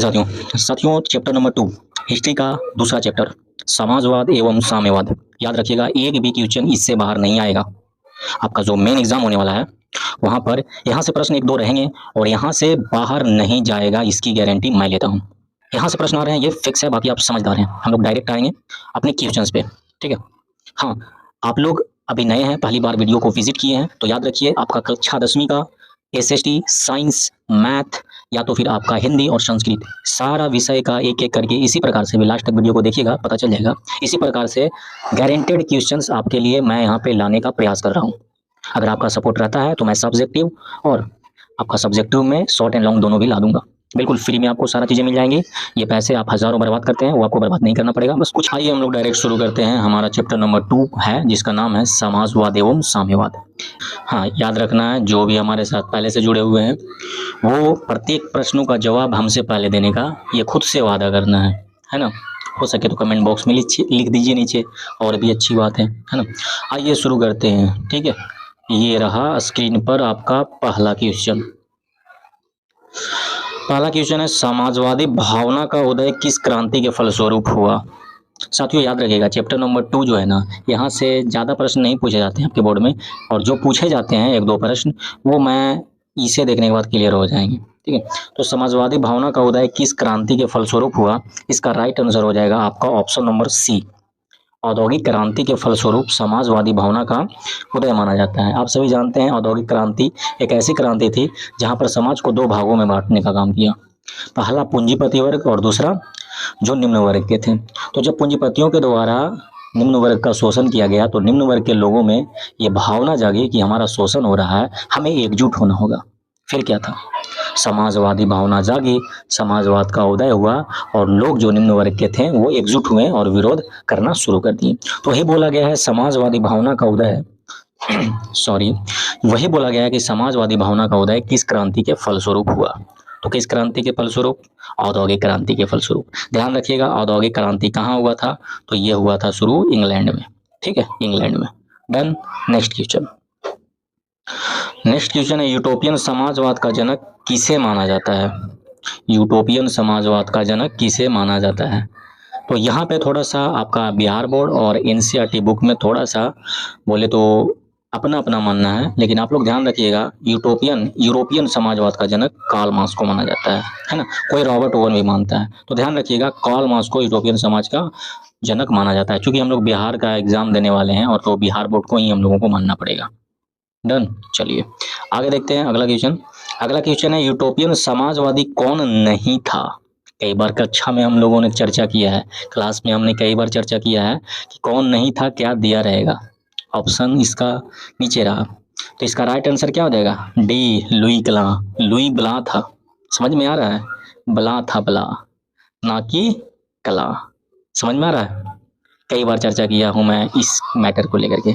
साथियों chapter number 2 history का दूसरा चैप्टर समाजवाद एवं साम्यवाद। याद रखिएगा, एक भी क्वेश्चन इससे बाहर नहीं आएगा। आपका जो मेन एग्जाम होने वाला है वहां पर यहाँ से प्रश्न एक दो रहेंगे और यहाँ से बाहर नहीं जाएगा, इसकी गारंटी मैं लेता हूँ। यहाँ से प्रश्न आ रहे हैं, ये फिक्स है, बाकी आप समझदार हैं। हम लोग डायरेक्ट आएंगे अपने क्वेश्चंस पे, ठीक है। हाँ, आप लोग अभी नए हैं, पहली बार वीडियो को विजिट किए हैं, तो याद रखिए आपका कक्षा 10वीं का एसएसटी, साइंस, मैथ या तो फिर आपका हिंदी और संस्कृत, सारा विषय का एक एक करके इसी प्रकार से भी लास्ट तक वीडियो को देखिएगा, पता चल जाएगा। इसी प्रकार से गारंटेड क्वेश्चंस आपके लिए मैं यहाँ पे लाने का प्रयास कर रहा हूँ। अगर आपका सपोर्ट रहता है तो मैं सब्जेक्टिव और आपका सब्जेक्टिव में शॉर्ट एंड लॉन्ग दोनों भी ला दूंगा। बिल्कुल फ्री में आपको सारा चीज़ें मिल जाएंगी। ये पैसे आप हज़ारों बर्बाद करते हैं, वो आपको बर्बाद नहीं करना पड़ेगा। बस कुछ आइए हम लोग डायरेक्ट शुरू करते हैं। हमारा चैप्टर नंबर 2 है जिसका नाम है समाजवाद एवं साम्यवाद। हाँ, याद रखना है, जो भी हमारे साथ पहले से जुड़े हुए हैं वो प्रत्येक प्रश्नों का जवाब हमसे पहले देने का ये खुद से वादा करना है ना। हो सके तो कमेंट बॉक्स में लिख दीजिए नीचे, और भी अच्छी बात है ना। आइए शुरू करते हैं, ठीक है। ये रहा स्क्रीन पर आपका पहला क्वेश्चन। पहला क्वेश्चन है, समाजवादी भावना का उदय किस क्रांति के फलस्वरूप हुआ। साथियों याद रखिएगा, चैप्टर नंबर 2 जो है ना, यहाँ से ज़्यादा प्रश्न नहीं पूछे जाते हैं आपके बोर्ड में, और जो पूछे जाते हैं एक दो प्रश्न वो मैं इसे देखने के बाद क्लियर हो जाएंगे, ठीक है। तो समाजवादी भावना का उदय किस क्रांति के फलस्वरूप हुआ, इसका राइट आंसर हो जाएगा आपका ऑप्शन नंबर सी। औद्योगिक क्रांति के फलस्वरूप समाजवादी भावना का उदय माना जाता है। आप सभी जानते हैं औद्योगिक क्रांति एक ऐसी क्रांति थी जहां पर समाज को दो भागों में बांटने का काम किया। पहला पूंजीपति वर्ग और दूसरा जो निम्न वर्ग के थे। तो जब पूंजीपतियों के द्वारा निम्न वर्ग का शोषण किया गया तो निम्न वर्ग के लोगों में ये भावना जागी कि हमारा शोषण हो रहा है, हमें एकजुट होना होगा। फिर क्या था, समाजवादी भावना जागी, समाजवाद का उदय हुआ और लोग जो निम्न वर्ग के थे वो एकजुट हुए और विरोध करना शुरू कर दिए। तो वही बोला गया है समाजवादी भावना का उदय सॉरी वही बोला गया है कि समाजवादी भावना का उदय किस क्रांति के फलस्वरूप हुआ। तो किस क्रांति के फलस्वरूप, औद्योगिक क्रांति के फलस्वरूप। ध्यान रखिएगा, औद्योगिक क्रांति कहाँ हुआ था, तो ये हुआ था शुरू इंग्लैंड में, ठीक है, इंग्लैंड में। Done. Next question. Next question है, यूटोपियन समाजवाद का जनक किसे माना जाता है। यूटोपियन समाजवाद का जनक किसे माना जाता है। तो यहाँ पे थोड़ा सा आपका बिहार बोर्ड और एनसीईआरटी बुक में थोड़ा सा बोले तो अपना अपना मानना है, लेकिन आप लोग ध्यान रखिएगा, यूरोपियन समाजवाद का जनक कार्ल मार्क्स को माना जाता है ना। कोई रॉबर्ट ओवन भी मानता है, तो ध्यान रखिएगा कार्ल मार्क्स को यूरोपियन समाज का जनक माना जाता है। क्योंकि हम लोग बिहार का एग्जाम देने वाले हैं और तो बिहार बोर्ड को ही हम लोगों को मानना पड़ेगा। डन। चलिए आगे देखते हैं अगला क्वेश्चन। अगला क्वेश्चन है, यूटोपियन समाजवादी कौन नहीं था। कई बार कक्षा में हम लोगों ने चर्चा किया है, क्लास में हमने कई बार चर्चा किया है कि कौन नहीं था, क्या दिया रहेगा। ऑप्शन इसका नीचे रहा, तो इसका राइट आंसर क्या हो जाएगा, डी, लुई क्ला। लुई ब्ला था। समझ में आ रहा है, ब्ला था, ब्ला ना कि कला। समझ में आ रहा है, कई बार चर्चा किया हूं मैं इस मैटर को लेकर के।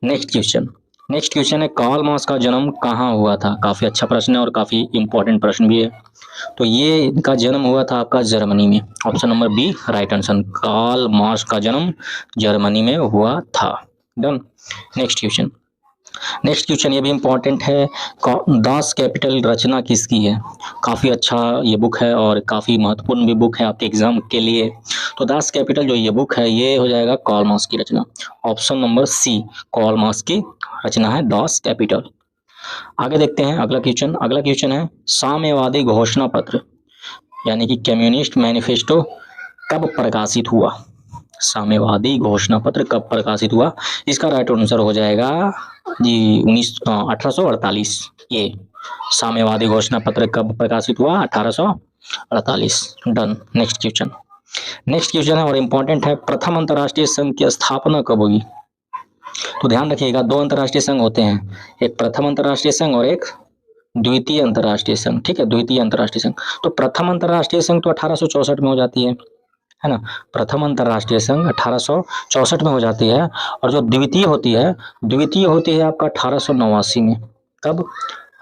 नेक्स्ट क्वेश्चन है, कार्ल मार्क्स का जन्म कहाँ हुआ था। काफी अच्छा प्रश्न है और काफी इंपॉर्टेंट प्रश्न भी है। तो ये इनका जन्म हुआ था आपका जर्मनी में। Option number B right answer, Karl Marx का जन्म जर्मनी में हुआ था। डन। नेक्स्ट क्वेश्चन ये भी इंपॉर्टेंट है, दास कैपिटल रचना किसकी है। काफ़ी अच्छा ये बुक है और काफ़ी महत्वपूर्ण भी बुक है आपके एग्जाम के लिए। तो दास कैपिटल जो ये बुक है ये हो जाएगा कार्ल मार्क्स की रचना। Option number C, Karl Marx की रचना है दास कैपिटल। आगे देखते हैं अगला क्वेश्चन है, साम्यवादी घोषणा पत्र यानी कि कम्युनिस्ट मैनिफेस्टो कब प्रकाशित हुआ। साम्यवादी घोषणा पत्र कब प्रकाशित हुआ, इसका राइट आंसर हो जाएगा जी 1848। ये साम्यवादी घोषणा पत्र कब प्रकाशित हुआ, 1848। डन। नेक्स्ट क्वेश्चन है और इम्पोर्टेंट है, प्रथम अंतर्राष्ट्रीय संघ की स्थापना कब हुई। तो ध्यान रखिएगा, दो अंतर्राष्ट्रीय संघ होते हैं, एक प्रथम अंतर्राष्ट्रीय संघ और एक द्वितीय अंतर्राष्ट्रीय संघ, ठीक है, द्वितीय अंतर्राष्ट्रीय संघ। तो प्रथम अंतर्राष्ट्रीय संघ तो 1864 में हो जाती है ना। प्रथम अंतर्राष्ट्रीय संघ 1864 में हो जाती है, और जो द्वितीय होती है आपका 1889 में। कब,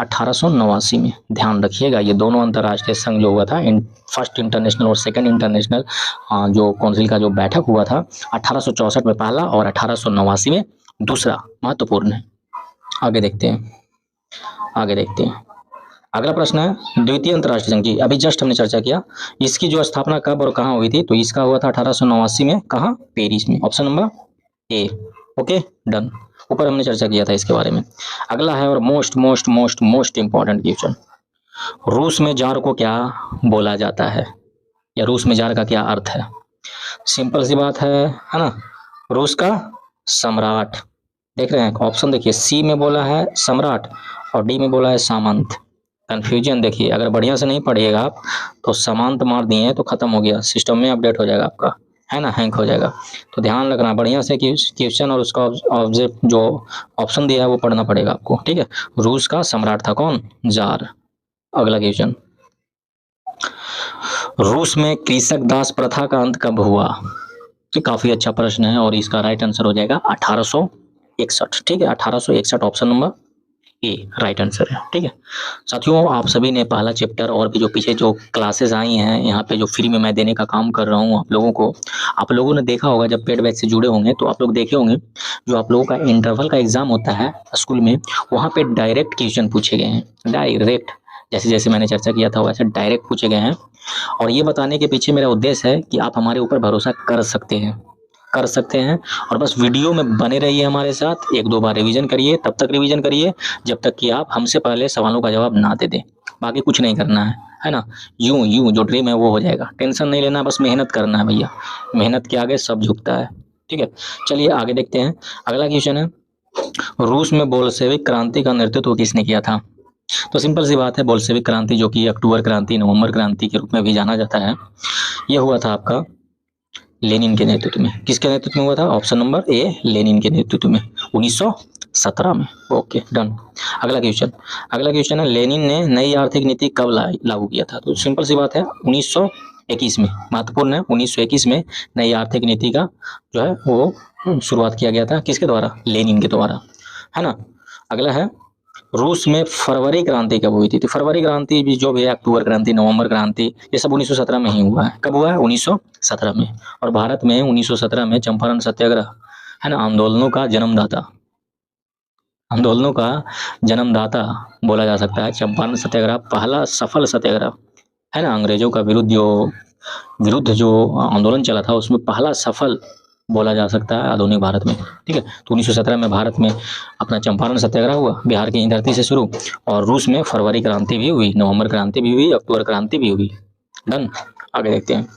1889 में। ध्यान रखिएगा, ये दोनों अंतर्राष्ट्रीय संघ जो हुआ था, फर्स्ट इंटरनेशनल और सेकंड इंटरनेशनल जो काउंसिल का जो बैठक हुआ था, 1864 में पहला और 1889 में दूसरा, महत्वपूर्ण है। आगे देखते हैं। अगला प्रश्न है द्वितीय अंतर्राष्ट्रीय संघ की, अभी जस्ट हमने चर्चा किया, इसकी जो स्थापना कब और कहाँ हुई थी, तो इसका हुआ था 1889 में, कहाँ, पेरिस में, option number A. Okay done, ऊपर हमने चर्चा किया था इसके बारे में। अगला है और most most most most important question, रूस में जार को क्या बोला जाता है, या रूस में जार का क्या अर्थ है। सिंपल सी बात है ना, रूस का सम्राट। देख रहे हैं ऑप्शन, देखिए सी में बोला है सम्राट और डी में बोला है सामंत। कंफ्यूजन देखिए, अगर बढ़िया से नहीं पढ़िएगा आप तो सामंत मार दिए तो खत्म हो गया, सिस्टम में अपडेट हो जाएगा आपका, है ना, हैंग हो जाएगा। तो ध्यान रखना बढ़िया से क्वेश्चन और उसका ऑब्जेक्ट जो ऑप्शन दिया है वो पढ़ना पड़ेगा आपको, ठीक है। रूस का सम्राट था कौन, जार। अगला क्वेश्चन, रूस में कृषक दास प्रथा का अंत कब हुआ। तो काफी अच्छा प्रश्न है और इसका राइट आंसर हो जाएगा 1861, ठीक है, 1861 option number A right answer है, ठीक है। साथियों आप सभी ने पहला चैप्टर और भी जो पीछे जो क्लासेस आई हैं यहाँ पे जो फ्री में मैं देने का काम कर रहा हूँ आप लोगों को, आप लोगों ने देखा होगा जब पेड बैच से जुड़े होंगे तो आप लोग देखे होंगे जो आप लोगों का इंटरवल का एग्जाम होता है स्कूल में, वहाँ पे डायरेक्ट क्वेश्चन पूछे गए हैं, डायरेक्ट, जैसे जैसे मैंने चर्चा किया था वैसे डायरेक्ट पूछे गए हैं। और ये बताने के पीछे मेरा उद्देश्य है कि आप हमारे ऊपर भरोसा कर सकते हैं, कर सकते हैं, और बस वीडियो में बने रहिए हमारे साथ, एक दो बार रिवीजन करिए, तब तक रिवीजन करिए जब तक कि आप हमसे पहले सवालों का जवाब ना दे दें, बाकी कुछ नहीं करना है ना। यूं यूं जो ड्रीम है वो हो जाएगा, टेंशन नहीं लेना, बस मेहनत करना है भैया, मेहनत के आगे सब झुकता है, ठीक है। चलिए आगे देखते हैं, अगला क्वेश्चन है रूस में बोल्शेविक क्रांति का नेतृत्व किसने किया था। तो सिंपल सी बात है, बोल्शेविक क्रांति जो कि अक्टूबर क्रांति, नवंबर क्रांति के रूप में भी जाना जाता है, यह हुआ था आपका लेनिन के नेतृत्व में। किसके नेतृत्व में हुआ था, ऑप्शन नंबर ए लेनिन के नेतृत्व में 1917 में। Okay done. अगला क्वेश्चन है लेनिन ने नई आर्थिक नीति कब लागू किया था। तो सिंपल सी बात है 1921 में, महत्वपूर्ण है 1921 में नई आर्थिक नीति का जो है वो शुरुआत किया गया था, किसके द्वारा, लेनिन के द्वारा, है ना। अगला है रूस में फरवरी क्रांति कब हुई थी। तो फरवरी क्रांति भी जो भी है, अक्टूबर क्रांति, नवंबर क्रांति, ये सब 1917 में ही हुआ है। कब हुआ है, 1917 में। और भारत में 1917 में चंपारण सत्याग्रह, है ना, आंदोलनों का जन्मदाता, आंदोलनों का जन्मदाता बोला जा सकता है। चंपारण सत्याग्रह पहला सफल सत्याग्रह, है ना, अंग्रेजों का विरुद्ध जो आंदोलन चला था उसमें पहला सफल बोला जा सकता है आधुनिक भारत में, ठीक है। तो 1917 में भारत में अपना चंपारण सत्याग्रह हुआ, बिहार की धरती से शुरू, और रूस में फरवरी क्रांति भी हुई, नवंबर क्रांति भी हुई, अक्टूबर क्रांति भी हुई। डन। आगे देखते हैं,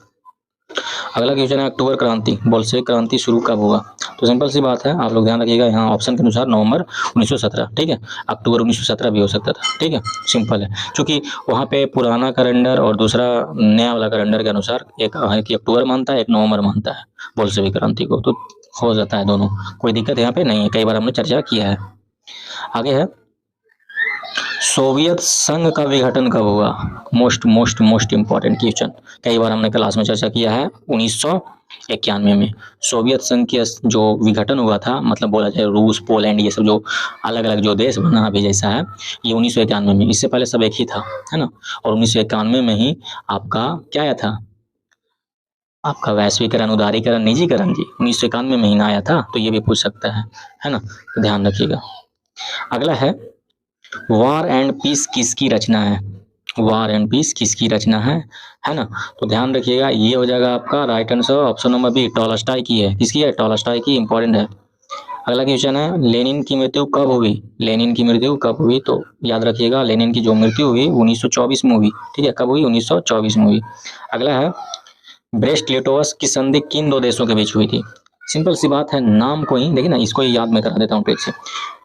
अगला क्वेश्चन है अक्टूबर क्रांति, बोल्शेविक क्रांति शुरू कब हुआ। तो सिंपल सी बात है, आप लोग ध्यान रखिएगा यहाँ ऑप्शन के अनुसार नवंबर 1917, ठीक है, अक्टूबर 1917 भी हो सकता था, ठीक है, सिंपल है। क्योंकि वहाँ पे पुराना कैलेंडर और दूसरा नया वाला कैलेंडर के अनुसार एक अक्टूबर मानता है, एक नवंबर मानता है बोल्शेविक क्रांति को, तो हो जाता है दोनों, कोई दिक्कत यहाँ पे नहीं है, कई बार हमने चर्चा किया है। आगे है सोवियत संघ का विघटन कब हुआ। Most most most important question, कई बार हमने क्लास में चर्चा किया है, 1991 में सोवियत संघ के जो विघटन हुआ था, मतलब बोला जाए रूस, पोलैंड, ये सब जो अलग अलग जो देश बना अभी जैसा है, ये 1991 में, इससे पहले सब एक ही था, है ना। और 1991 में ही आपका क्या आया था, आपका वैश्वीकरण, उदारीकरण, निजीकरण जी 1991 में महीना आया था, तो ये भी पूछ सकता है ना, तो ध्यान रखिएगा। अगला है वॉर एंड पीस किसकी रचना है, वॉर एंड पीस किसकी रचना है ना। तो ध्यान रखिएगा, ये हो जाएगा आपका right answer option number B, Tolstoy की है। किसकी है, टॉलस्टॉय की, इंपॉर्टेंट है। अगला क्वेश्चन है लेनिन की मृत्यु कब हुई, लेनिन की मृत्यु कब हुई। तो याद रखिएगा लेनिन की जो मृत्यु हुई 1924 में हुई, ठीक है, कब हुई, 1924 में हुई। अगला है ब्रेस्ट लिटोवस्क की संधि किन दो देशों के बीच हुई थी। सिंपल सी बात है, नाम को ही देखिए ना, इसको ही याद मैं करा देता हूँ ट्रिक से।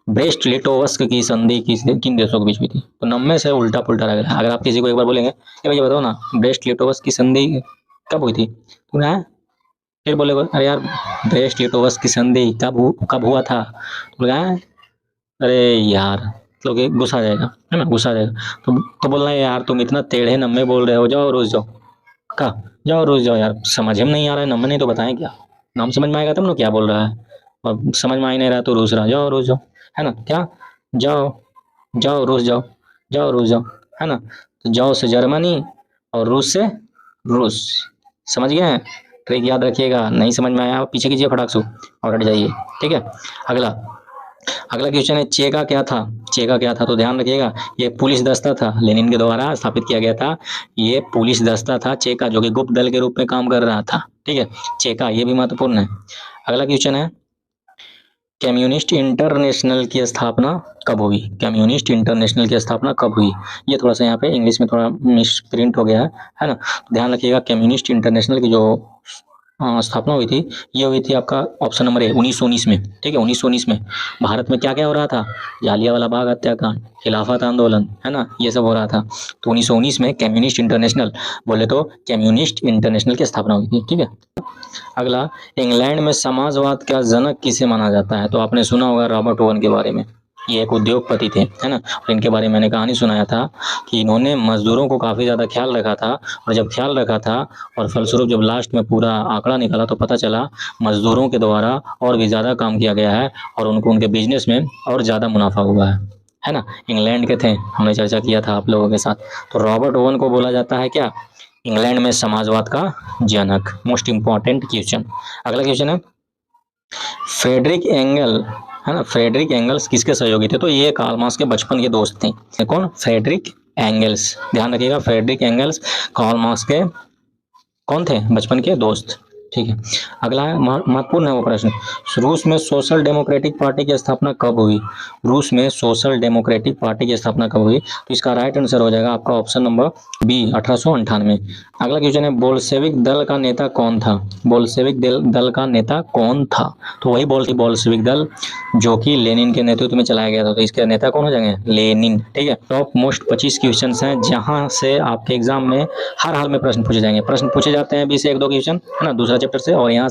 ब्रेस्ट लिटोवस्क की संधि किन देशों के बीच हुई थी, तो नब्बे से उल्टा पुल्टा लग रहा है। अगर आप किसी को एक बार बोलेंगे ये भैया बताओ ना ब्रेस्ट लिटोवस्क की संधि कब हुई थी, तो ना फिर बोलेगा अरे यार ब्रेस्ट लिटोवस्क की संधि कब हुआ था, तो अरे यार, तो गुस्सा आ जाएगा, है ना, गुस्सा आ जाएगा। तो बोलना है यार तुम इतना टेढ़े नम्बे बोल रहे हो, जाओ रोज जाओ, का जाओ रोज जाओ यार, समझ में नहीं आ रहा है, नंबर नहीं तो बताएं क्या, नाम समझ में आएगा तब ना क्या बोल रहा है, और समझ में आ ही नहीं रहा तो रूस रहा, जाओ रोज जाओ, है ना, क्या जाओ जाओ रोज जाओ, जाओ रोज जाओ, है ना। तो जाओ से जर्मनी और रूस से रूस, समझ गए हैं, ट्रिक याद रखिएगा। नहीं समझ में आया पीछे कीजिए फटाक से और हट जाइए, ठीक है। अगला अगला क्वेश्चन है चे का क्या था। चे का क्या था, तो ध्यान रखिएगा ये पुलिस दस्ता था, लेनिन के द्वारा स्थापित किया गया था। ये पुलिस दस्ता था चे का, जो कि गुप्त दल के रूप में काम कर रहा था। ठीक है, चे का, ये भी महत्वपूर्ण है। अगला क्वेश्चन है कम्युनिस्ट इंटरनेशनल की स्थापना कब हुई। कम्युनिस्ट इंटरनेशनल की स्थापना कब हुई। ये थोड़ा सा यहाँ पे इंग्लिश में थोड़ा मिस प्रिंट हो गया है ना। ध्यान रखिएगा कम्युनिस्ट इंटरनेशनल की जो स्थापना हुई थी, ये हुई थी आपका ऑप्शन नंबर ए 1919 में। ठीक है, 1919 में भारत में क्या क्या हो रहा था, जालियांवाला बाग हत्याकांड, खिलाफत आंदोलन, है ना, ये सब हो रहा था। तो 1919 में कम्युनिस्ट इंटरनेशनल, बोले तो कम्युनिस्ट इंटरनेशनल की स्थापना हुई थी। ठीक है, अगला इंग्लैंड में समाजवाद का जनक किसे माना जाता है। तो आपने सुना होगा रॉबर्ट ओवन के बारे में, ये एक उद्योगपति थे, है ना। और इनके बारे में मैंने कहानी सुनाया था कि इन्होंने मजदूरों को काफ़ी ज़्यादा ख्याल रखा था। और जब ख्याल रखा था और फलस्वरूप जब लास्ट में पूरा आंकड़ा निकला तो पता चला मजदूरों के द्वारा और भी ज़्यादा काम किया गया है और उनको उनके बिजनेस में और ज़्यादा मुनाफा हुआ है ना। इंग्लैंड के थे, हमने चर्चा किया था आप लोगों के साथ। तो रॉबर्ट ओवन को बोला जाता है क्या, इंग्लैंड में समाजवाद का जनक। Most important question. अगला क्वेश्चन है फ्रेडरिक एंगल, है ना, फ्रेडरिक एंगल्स किसके सहयोगी थे। तो ये कार्ल मार्क्स के बचपन के दोस्त थे। कौन, फ्रेडरिक एंगल्स। ध्यान रखिएगा फ्रेडरिक एंगल्स कार्ल मार्क्स के कौन थे, बचपन के दोस्त। ठीक है, अगला है महत्वपूर्ण है वो प्रश्न, रूस में सोशल डेमोक्रेटिक पार्टी की स्थापना कब हुई। रूस में सोशल डेमोक्रेटिक पार्टी की स्थापना कब हुई। तो इसका राइट आंसर हो जाएगा आपका ऑप्शन नंबर बी 1898। अगला क्वेश्चन है बोल्शेविक दल का नेता कौन था। बोल्शेविक दल का नेता कौन था। तो वही बोल्शेविक दल जो कि लेनिन के नेतृत्व में चलाया गया था। तो इसके नेता कौन हो जाएंगे, लेनिन। ठीक है, टॉप मोस्ट 25 क्वेश्चन हैं जहां से आपके एग्जाम में हर हाल में प्रश्न पूछे जाएंगे। प्रश्न पूछे जाते हैं 20 से 1-2 क्वेश्चन, है ना, दूसरा चैप्टर से, और यहाँ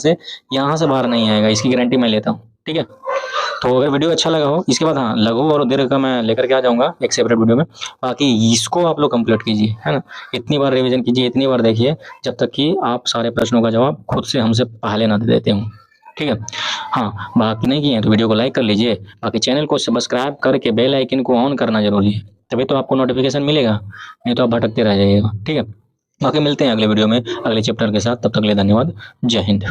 से बाहर नहीं आएगा, इसकी गारंटी मैं लेता हूँ। ठीक है, तो अगर वीडियो अच्छा लगा हो, इसके बाद हाँ लघु और दीर्घ का मैं लेकर के आ जाऊंगा एक सेपरेट वीडियो में। बाकी इसको आप लोग कंप्लीट कीजिए, है ना, इतनी बार रिवीजन कीजिए, इतनी बार देखिए जब तक कि आप सारे प्रश्नों का जवाब खुद से हमसे पहले ना दे देते हूँ। ठीक है, हाँ बाकी नहीं किए तो वीडियो को लाइक कर लीजिए। बाकी चैनल को सब्सक्राइब करके बेल आइकन को ऑन करना जरूरी है, तभी तो आपको नोटिफिकेशन मिलेगा, नहीं तो आप भटकते रह जाइएगा। ठीक है, बाकी मिलते हैं अगले वीडियो में अगले चैप्टर के साथ, तब तक के लिए धन्यवाद, जय हिंद।